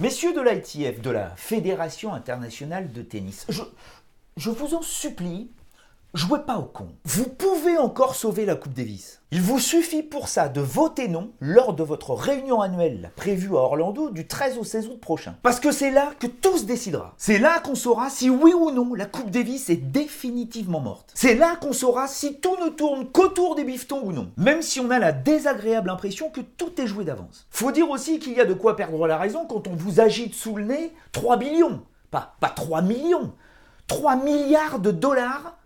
Messieurs de l'ITF, de la Fédération Internationale de Tennis, je vous en supplie, jouez pas au con. Vous pouvez encore sauver la Coupe Davis. Il vous suffit pour ça de voter non lors de votre réunion annuelle prévue à Orlando du 13 au 16 août prochain. Parce que c'est là que tout se décidera. C'est là qu'on saura si oui ou non la Coupe Davis est définitivement morte. C'est là qu'on saura si tout ne tourne qu'autour des bifetons ou non. Même si on a la désagréable impression que tout est joué d'avance. Faut dire aussi qu'il y a de quoi perdre la raison quand on vous agite sous le nez 3 billions. Pas 3 millions. 3 milliards de dollars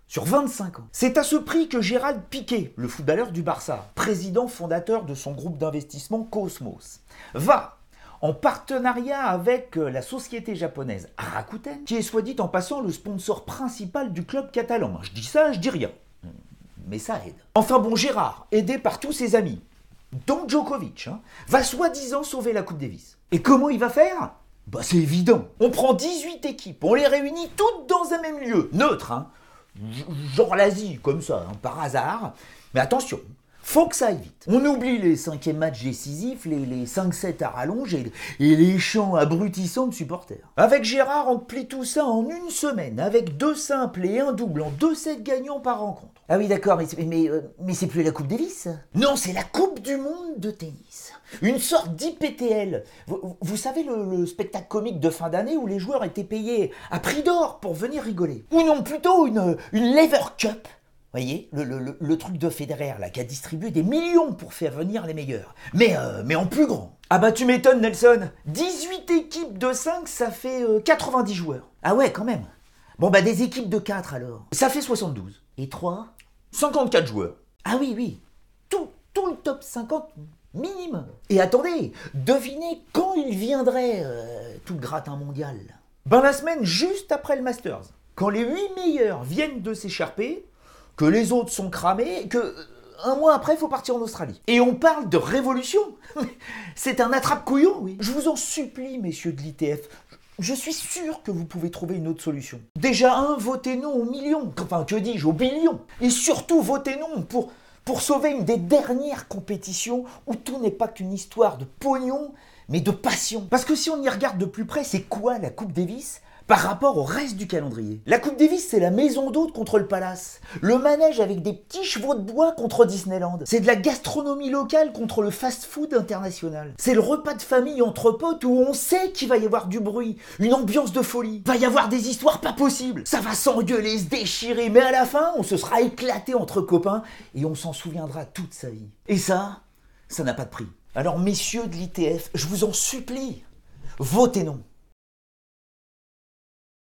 sur 25 ans. C'est à ce prix que Gérald Piqué, le footballeur du Barça, président fondateur de son groupe d'investissement Cosmos, va, en partenariat avec la société japonaise Rakuten, qui est soit dit en passant le sponsor principal du club catalan. Je dis ça, je dis rien. Mais ça aide. Enfin bon, Gérard, aidé par tous ses amis, dont Djokovic, va soi-disant sauver la Coupe Davis. Et comment il va faire ? Bah c'est évident. On prend 18 équipes, on les réunit toutes dans un même lieu, neutre, genre l'Asie, comme ça, par hasard. Mais attention, faut que ça aille vite. On oublie les 5e matchs décisifs, les 5-7 à rallonge et les chants abrutissants de supporters. Avec Gérard, on plie tout ça en une semaine, avec 2 simples et un double en 2 sets gagnants par rencontre. Ah oui, d'accord, mais c'est plus la Coupe Davis. Non, c'est la Coupe du Monde de tennis. Une sorte d'IPTL. Vous savez, le spectacle comique de fin d'année où les joueurs étaient payés à prix d'or pour venir rigoler. Ou non, plutôt une Lever Cup. Vous voyez, le truc de Federer, là, qui a distribué des millions pour faire venir les meilleurs. Mais en plus grand. Ah bah tu m'étonnes, Nelson. 18 équipes de 5, ça fait 90 joueurs. Ah ouais, quand même. Bon bah des équipes de 4 alors. Ça fait 72. Et 3 54 joueurs. Ah oui. Tout le top 50 minimum. Et attendez, devinez quand il viendrait tout le gratin mondial. Ben la semaine juste après le Masters. Quand les 8 meilleurs viennent de s'écharper, que les autres sont cramés, et que un mois après, il faut partir en Australie. Et on parle de révolution. C'est un attrape-couillon, oui. Je vous en supplie, messieurs de l'ITF. Je suis sûr que vous pouvez trouver une autre solution. Déjà, votez non aux millions. Enfin, que dis-je, aux billions. Et surtout, votez non pour sauver une des dernières compétitions où tout n'est pas qu'une histoire de pognon, mais de passion. Parce que si on y regarde de plus près, c'est quoi la Coupe Davis par rapport au reste du calendrier? La Coupe Davis, c'est la maison d'hôte contre le palace. Le manège avec des petits chevaux de bois contre Disneyland. C'est de la gastronomie locale contre le fast-food international. C'est le repas de famille entre potes où on sait qu'il va y avoir du bruit, une ambiance de folie. Va y avoir des histoires pas possibles. Ça va s'engueuler, se déchirer, mais à la fin, on se sera éclaté entre copains et on s'en souviendra toute sa vie. Et ça n'a pas de prix. Alors messieurs de l'ITF, je vous en supplie, votez non.